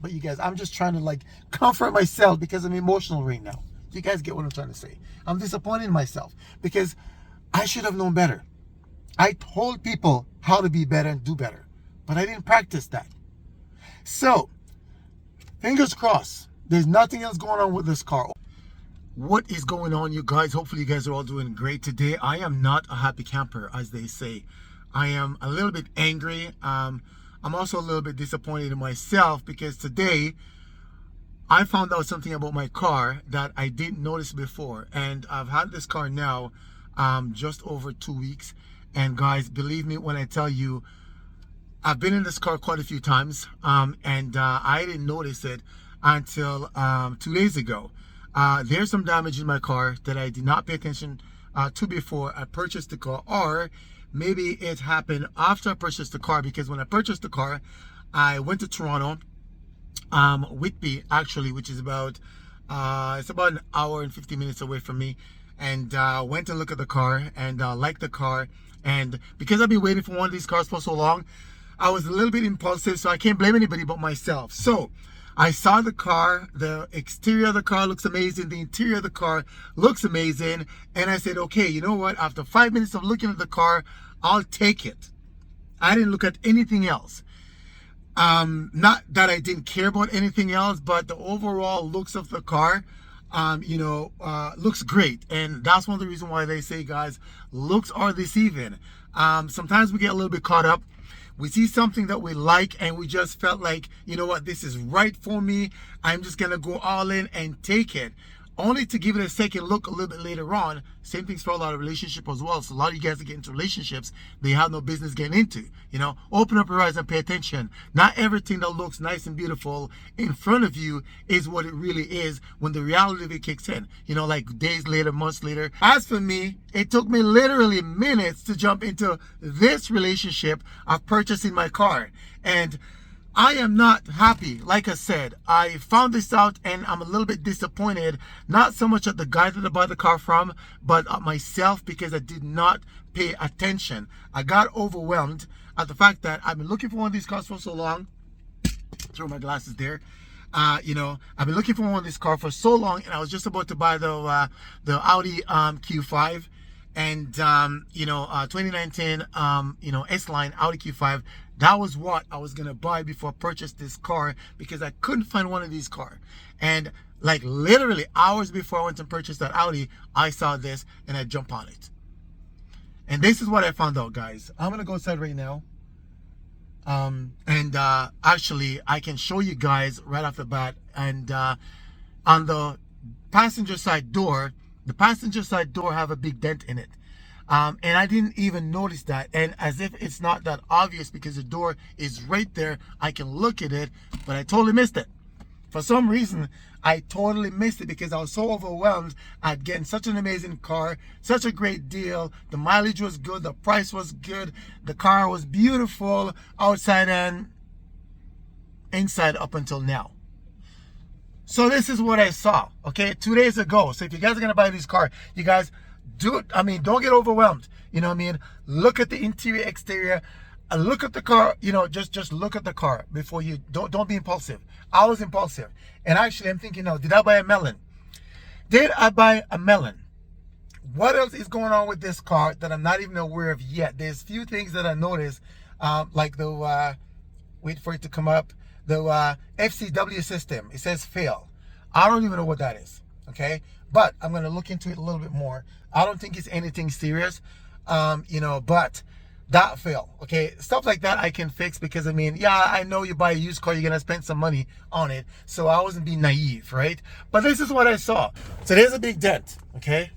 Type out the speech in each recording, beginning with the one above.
But you guys, I'm just trying to like comfort myself because I'm emotional right now. You guys get what I'm trying to say. I'm disappointed in myself because I should have known better. I told people how to be better and do better, but I didn't practice that. So, fingers crossed, there's nothing else going on with this car. What is going on, you guys? Hopefully you guys are all doing great today. I am not a happy camper, as they say. I am a little bit angry. I'm also a little bit disappointed in myself because today I found out something about my car that I didn't notice before. And I've had this car now just over 2 weeks. And guys, believe me when I tell you, I've been in this car quite a few times, and I didn't notice it until 2 days ago. There's some damage in my car that I did not pay attention to before I purchased the car, or maybe it happened after I purchased the car, because when I purchased the car, I went to Toronto, Whitby actually, which is about it's about an hour and 50 minutes away from me, and went to look at the car and liked the car. And because I've been waiting for one of these cars for so long, I was a little bit impulsive, so I can't blame anybody but myself. So I saw the car, the exterior of the car looks amazing, the interior of the car looks amazing, and I said, okay, you know what, after 5 minutes of looking at the car, I'll take it. I didn't look at anything else. Not that I didn't care about anything else, but the overall looks of the car, looks great. And that's one of the reasons why they say, guys, looks are deceiving. Sometimes we get a little bit caught up. We see something that we like and we just felt like, you know what, this is right for me. I'm just going to go all in and take it, only to give it a second look a little bit later on. Same thing's for a lot of relationships as well. So a lot of you guys that get into relationships, they have no business getting into. Open up your eyes and pay attention. Not everything that looks nice and beautiful in front of you is what it really is when the reality of it kicks in. Like days later, months later. As for me, it took me literally minutes to jump into this relationship of purchasing my car. And I am not happy. Like I said, I found this out and I'm a little bit disappointed, not so much at the guy that I bought the car from, but at myself, because I did not pay attention. I got overwhelmed at the fact that I've been looking for one of these cars for so long. Throw my glasses there. I've been looking for one of these cars for so long, and I was just about to buy the Audi Q5 and 2019 S-Line Audi Q5. That was what I was gonna buy before I purchased this car, because I couldn't find one of these cars. And like literally hours before I went to purchase that Audi, I saw this and I jumped on it. And this is what I found out, guys. I'm gonna go outside right now. Actually I can show you guys right off the bat. And on the passenger side door have a big dent in it. And I didn't even notice that, and as if it's not that obvious because the door is right there, I can look at it, but I totally missed it. For some reason, I totally missed it because I was so overwhelmed at getting such an amazing car, such a great deal. The mileage was good, the price was good, the car was beautiful outside and inside up until now. So this is what I saw, okay, 2 days ago. So if you guys are gonna buy this car, you guys don't get overwhelmed. Look at the interior, exterior, look at the car. Just look at the car before you don't be impulsive. I was impulsive, and actually I'm thinking, did I buy a melon? Did I buy a melon? What else is going on with this car that I'm not even aware of yet? There's few things that I noticed, like the wait for it to come up, the FCW system. It says fail. I don't even know what that is. Okay, but I'm gonna look into it a little bit more. I don't think it's anything serious, but that fail. Okay, stuff like that I can fix, because I know you buy a used car, you're gonna spend some money on it, so I wasn't being naive, right? But this is what I saw. So there's a big dent. Okay,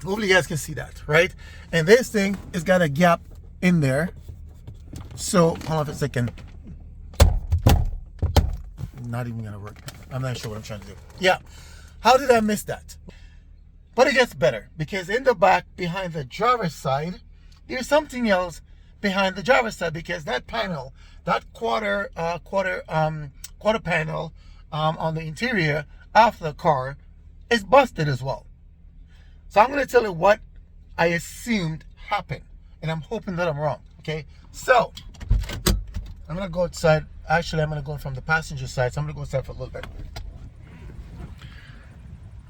hopefully you guys can see that, right? And this thing has got a gap in there. So hold on for a second. Not even gonna work. I'm not sure what I'm trying to do. Yeah. How did I miss that? But it gets better, because in the back, behind the driver's side, there's something else behind the driver's side, because that panel, that quarter panel on the interior of the car is busted as well. So I'm going to tell you what I assumed happened, and I'm hoping that I'm wrong. Okay, so I'm going to go outside Actually, I'm going to go from the passenger side, so I'm going to go inside for a little bit.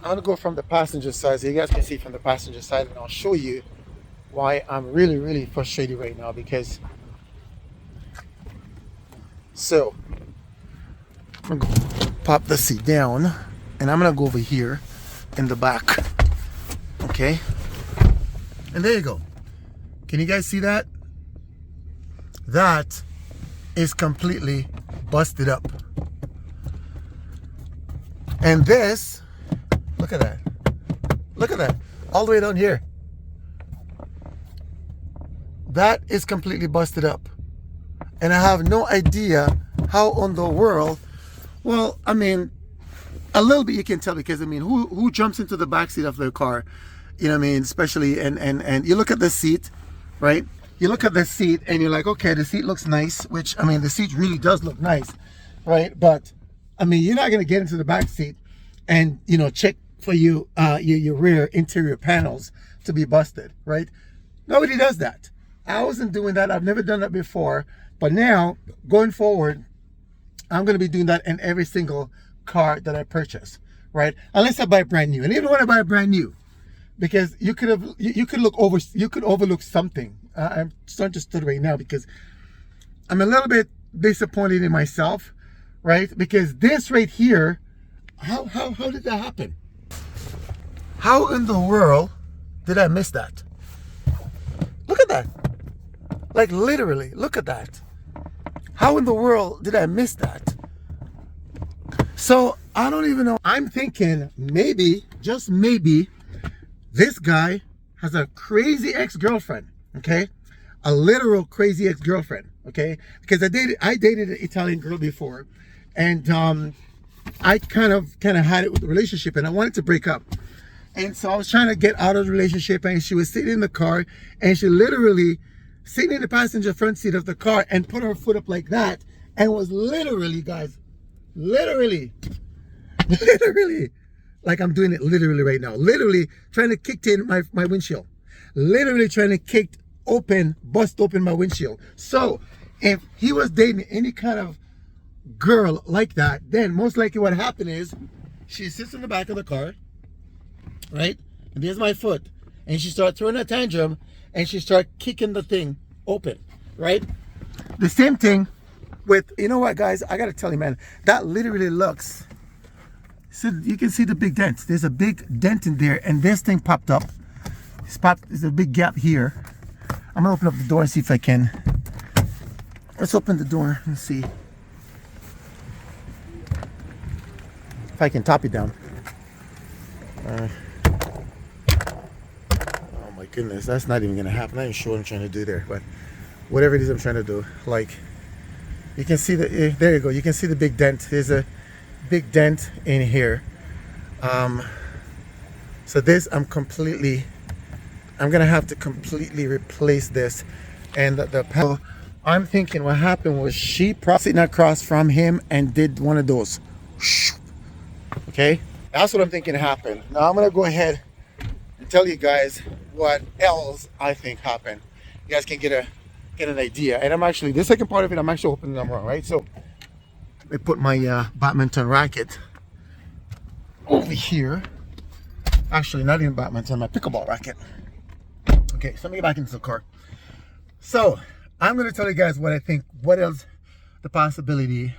I'm going to go from the passenger side so you guys can see from the passenger side, and I'll show you why I'm really, really frustrated right now. Because, so, I'm going to pop the seat down, and I'm going to go over here in the back. Okay? And there you go. Can you guys see that? That is completely busted up. And this, look at that. Look at that. All the way down here. That is completely busted up. And I have no idea how in the world, well, I mean, a little bit you can tell, because I mean, who jumps into the backseat of their car? You know what I mean? Especially, and you look at the seat, right? You look at the seat and you're like, okay, the seat looks nice, which, I mean, the seat really does look nice, right? But, I mean, you're not going to get into the back seat and, you know, check for your rear interior panels to be busted, right? Nobody does that. I wasn't doing that. I've never done that before. But now, going forward, I'm going to be doing that in every single car that I purchase, right? Unless I buy brand new. And even when I buy brand new, because you could overlook something. I'm starting to stutter right now because I'm a little bit disappointed in myself, right? Because this right here, how did that happen? How in the world did I miss that? Look at that. Like literally, look at that. How in the world did I miss that? So I don't even know. I'm thinking maybe, just maybe, this guy has a crazy ex-girlfriend, okay? A literal crazy ex-girlfriend, okay? Because I dated an Italian girl before, and I kind of had it with the relationship, and I wanted to break up. And so I was trying to get out of the relationship, and she was sitting in the car, and she literally sitting in the passenger front seat of the car and put her foot up like that, and was literally, guys, literally, like I'm doing it literally right now, literally trying to kick in my windshield, literally trying to bust open my windshield. So if he was dating any kind of girl like that, then most likely what happened is she sits in the back of the car, right? And there's my foot, and she started throwing a tantrum, and she started kicking the thing open, right? The same thing with, you know what, guys, I gotta tell you, man, that literally looks, so you can see the big dent. There's a big dent in there, and this thing popped up. There's a big gap here. I'm gonna open up the door and see if I can. Let's open the door and see if I can top it down. Oh my goodness, that's not even gonna happen. I'm not even sure what I'm trying to do there, but whatever it is I'm trying to do, like, you can see the, there you go, you can see the big dent. There's a big dent in here. So this, I'm gonna have to completely replace this. And the panel, I'm thinking what happened was she probably sitting across from him and did one of those. Okay, that's what I'm thinking happened. Now I'm gonna go ahead and tell you guys what else I think happened. You guys can get an idea. And I'm actually, the second part of it, I'm actually hoping that I'm wrong, right? So I put my badminton racket over here. Actually, not even badminton, my pickleball racket. Okay, so let me get back into the car. So I'm going to tell you guys what I think, what else the possibility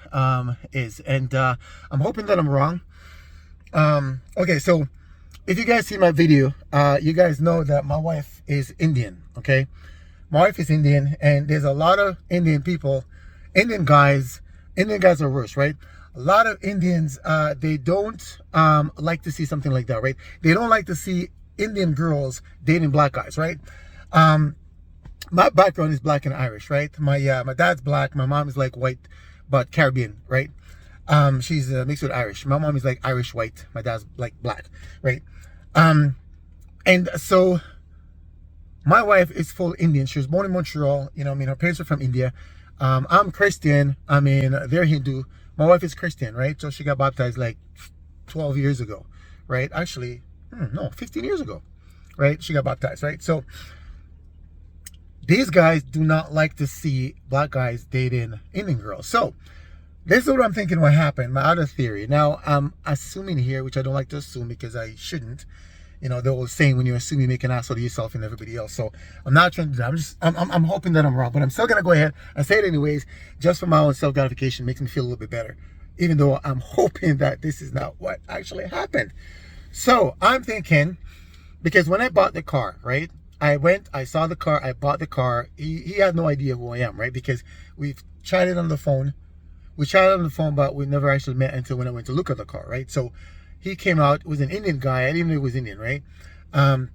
is. And I'm hoping that I'm wrong. Okay, so if you guys see my video, you guys know that my wife is Indian, okay? My wife is Indian, and there's a lot of Indian people, Indian guys are worse, right? A lot of Indians, they don't like to see something like that, right? They don't like to see Indian girls dating black guys, right? My background is black and Irish, right? My dad's black, my mom is like white, but Caribbean, right? She's mixed with Irish. My mom is like Irish white, my dad's like black, right? And so my wife is full Indian. She was born in Montreal, you know, I mean, her parents are from India. I'm Christian, I mean, they're Hindu. My wife is Christian, right? So she got baptized like 12 years ago, right? Actually, no, 15 years ago, right? She got baptized, right? So these guys do not like to see black guys dating Indian girls. So This is what I'm thinking what happened, my other theory. Now, I'm assuming here, which I don't like to assume because I shouldn't. You know, the old saying, when you assume, you make an ass out of yourself and everybody else. So I'm not trying to do that. I'm hoping that I'm wrong, but I'm still going to go ahead and say it anyways, just for my own self-gratification. Makes me feel a little bit better, even though I'm hoping that this is not what actually happened. So I'm thinking, because when I bought the car, right, I saw the car, I bought the car. He had no idea who I am, right, because we've chatted on the phone. We chatted on the phone, but we never actually met until when I went to look at the car, right? So he came out, was an Indian guy. I didn't even know he was Indian, right? And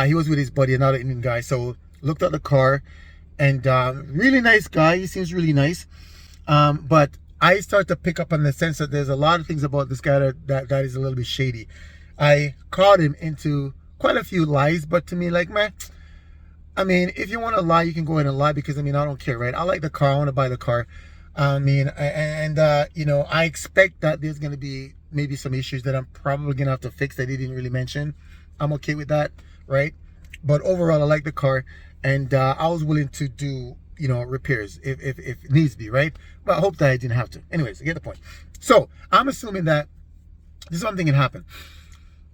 he was with his buddy, another Indian guy. So looked at the car, and really nice guy. He seems really nice. But I start to pick up on the sense that there's a lot of things about this guy that is a little bit shady. I caught him into quite a few lies, but to me, like, man, I mean, if you want to lie, you can go ahead and lie, because, I mean, I don't care, right? I like the car. I want to buy the car. I mean, and you know, I expect that there's going to be maybe some issues that I'm probably going to have to fix that he didn't really mention. I'm okay with that, right? But overall, I like the car, and I was willing to do, you know, repairs if it needs to be, right? But I hope that I didn't have to. Anyways, I get the point. So I'm assuming that this is what I'm thinking happened.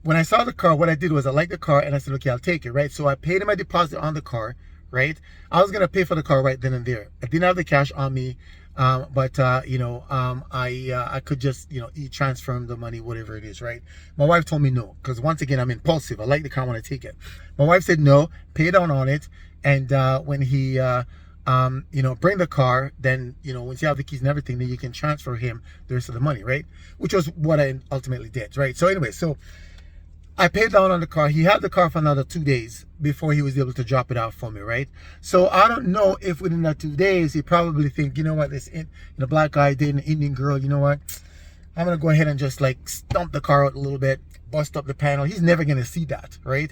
When I saw the car, what I did was I liked the car, and I said, okay, I'll take it, right? So I paid him a deposit on the car, right? I was going to pay for the car right then and there. I didn't have the cash on me, but you know, I could just, you know, transfer him the money, whatever it is, right? My wife told me no, because once again, I'm impulsive. I like the car when I take it. My wife said no, pay down on it, and when he you know, bring the car, then, you know, once you have the keys and everything, then you can transfer him the rest of the money, right? Which was what I ultimately did, right? So anyway, so I paid down on the car. He had the car for another 2 days before he was able to drop it out for me, right? So I don't know if within that 2 days, he probably think, you know what, this black guy dating an Indian girl, you know what, I'm going to go ahead and just like stomp the car out a little bit, bust up the panel. He's never going to see that, right?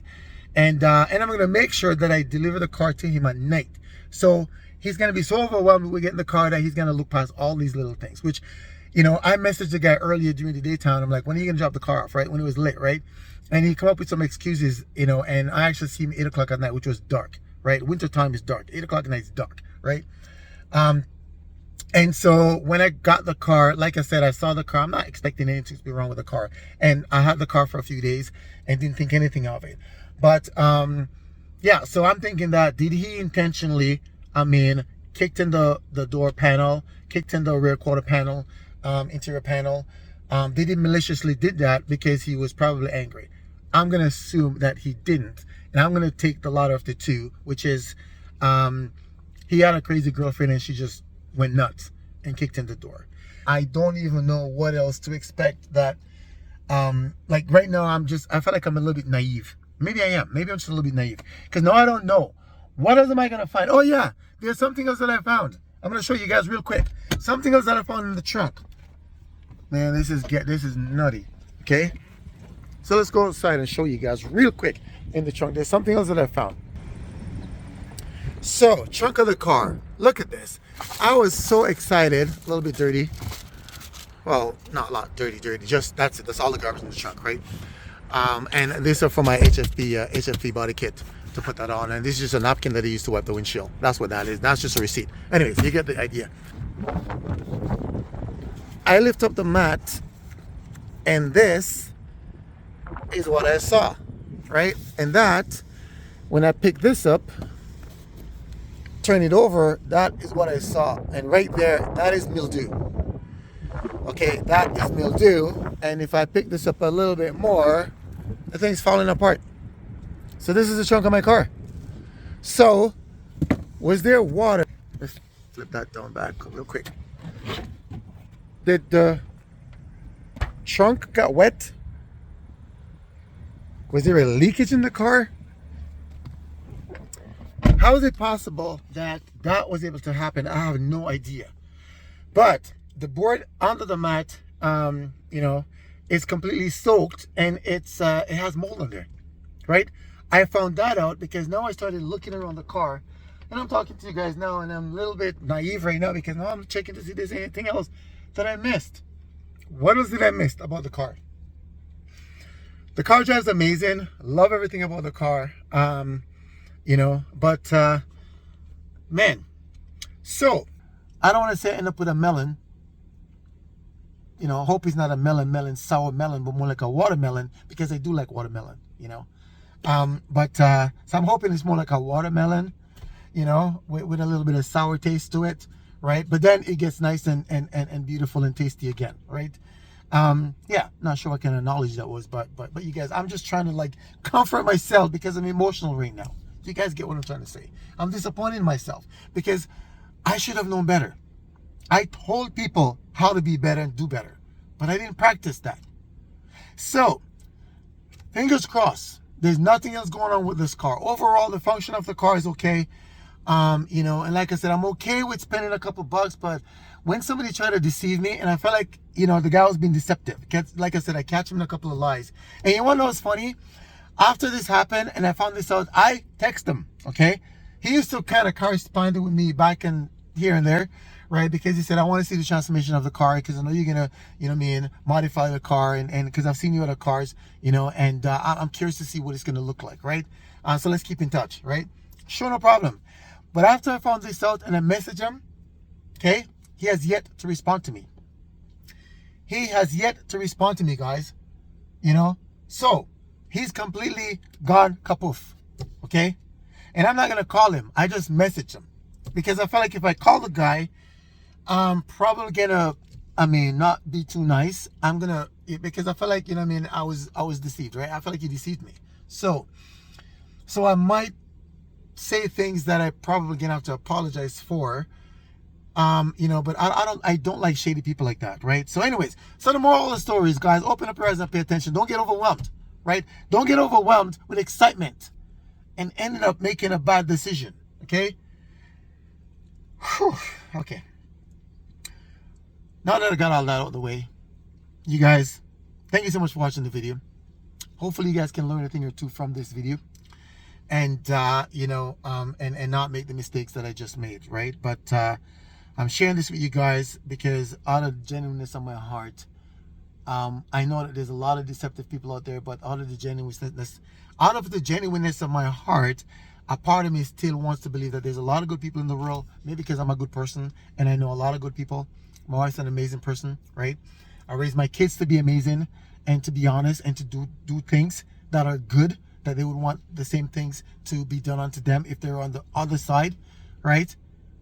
And I'm going to make sure that I deliver the car to him at night. So he's going to be so overwhelmed with getting the car that he's going to look past all these little things, which, you know, I messaged the guy earlier during the daytime. I'm like, when are you going to drop the car off, right? When it was lit, right? And he come up with some excuses, you know, and I actually see him 8 o'clock at night, which was dark, right? Winter time is dark. 8 o'clock at night is dark, right? And so when I got the car, like I said, I saw the car. I'm not expecting anything to be wrong with the car. And I had the car for a few days and didn't think anything of it. But, yeah, so I'm thinking that, did he intentionally, I mean, kicked in the door panel, kicked in the rear quarter panel, interior panel? Did he maliciously did that because he was probably angry? I'm going to assume that he didn't. And I'm going to take the latter of the two, which is he had a crazy girlfriend and she just went nuts and kicked in the door. I don't even know what else to expect. That like right now, I feel like I'm a little bit naive. Maybe I am. Maybe I'm just a little bit naive. Because now I don't know. What else am I going to find? Oh, yeah. There's something else that I found. I'm going to show you guys real quick. Something else that I found in the trunk. Man, this is nutty. Okay? So let's go outside and show you guys real quick in the trunk. There's something else that I found. So, trunk of the car. Look at this. I was so excited. A little bit dirty. Well, not a lot dirty. Just, that's it. That's all the garbage in the trunk, right? And these are for my HFP body kit to put that on. And this is just a napkin that I used to wipe the windshield. That's what that is. That's just a receipt. Anyways, you get the idea. I lift up the mat, and this is what I saw, right? And that, when I pick this up, turn it over, that is what I saw. And right there, that is mildew. Okay, that is mildew. And if I pick this up a little bit more, the thing's falling apart. So this is the trunk of my car. So, was there water? Let's flip that down back real quick. Did the trunk got wet? Was there a leakage in the car? How is it possible that that was able to happen? I have no idea. But the board under the mat, you know, is completely soaked, and it has mold on there, right? I found that out because now I started looking around the car, and I'm talking to you guys now, and I'm a little bit naive right now because now I'm checking to see if there's anything else that I missed. What else did I miss about the car? The car drives amazing. Love everything about the car. You know, but man, so I don't want to say I end up with a melon, you know, I hope it's not a melon, sour melon, but more like a watermelon, because I do like watermelon, you know. So I'm hoping it's more like a watermelon, you know, with a little bit of sour taste to it, right? But then it gets nice and beautiful and tasty again, right? Yeah, not sure what kind of knowledge that was, but you guys, I'm just trying to like comfort myself because I'm emotional right now. You guys get what I'm trying to say. I'm disappointed in myself because I should have known better. I told people how to be better and do better, but I didn't practice that. So, fingers crossed. There's nothing else going on with this car. Overall, the function of the car is okay. You know, and like I said, I'm okay with spending a couple bucks, but when somebody tried to deceive me, and I felt like, you know, the guy was being deceptive. Like I said, I catch him in a couple of lies. And you want to know what's funny? After this happened, and I found this out, I text him, okay? He used to kind of correspond with me back and here and there, right? Because he said, I want to see the transformation of the car because I know you're going to, you know what I mean, modify the car. And because I've seen you other cars, you know, and I'm curious to see what it's going to look like, right? So let's keep in touch, right? Sure, no problem. But after I found this out and I messaged him, okay, he has yet to respond to me. He has yet to respond to me, guys. You know? So, he's completely gone kapoof, okay? And I'm not going to call him. I just messaged him. Because I felt like if I call the guy, I'm probably going to, I mean, not be too nice. I'm going to, because I felt like, you know what I mean, I was deceived, right? I felt like he deceived me. So I might say things that I probably gonna have to apologize for, you know, but I don't like shady people like that, right? So anyways, so the moral of the story is, guys, open up your eyes and pay attention. Don't get overwhelmed, right? Don't get overwhelmed with excitement and ended up making a bad decision, okay? Whew, okay. Now that I got all that out of the way, you guys, thank you so much for watching the video. Hopefully you guys can learn a thing or two from this video. And you know, and not make the mistakes that I just made, right? But I'm sharing this with you guys because out of the genuineness of my heart, I know that there's a lot of deceptive people out there, but out of the genuineness of my heart, a part of me still wants to believe that there's a lot of good people in the world. Maybe because I'm a good person and I know a lot of good people. My wife's an amazing person, right? I raised my kids to be amazing and to be honest and to do things that are good, that they would want the same things to be done unto them if they're on the other side, right?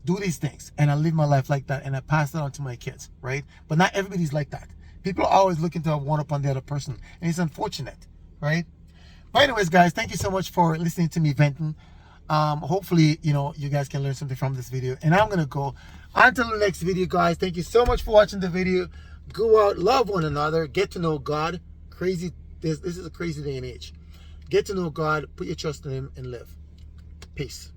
Do these things. And I live my life like that and I pass that on to my kids, right? But not everybody's like that. People are always looking to have one up on the other person. And it's unfortunate, right? But anyways, guys, thank you so much for listening to me venting. Hopefully, you know, you guys can learn something from this video. And I'm going to go until the next video, guys. Thank you so much for watching the video. Go out, love one another, get to know God. Crazy. This is a crazy day and age. Get to know God, put your trust in Him, and live. Peace.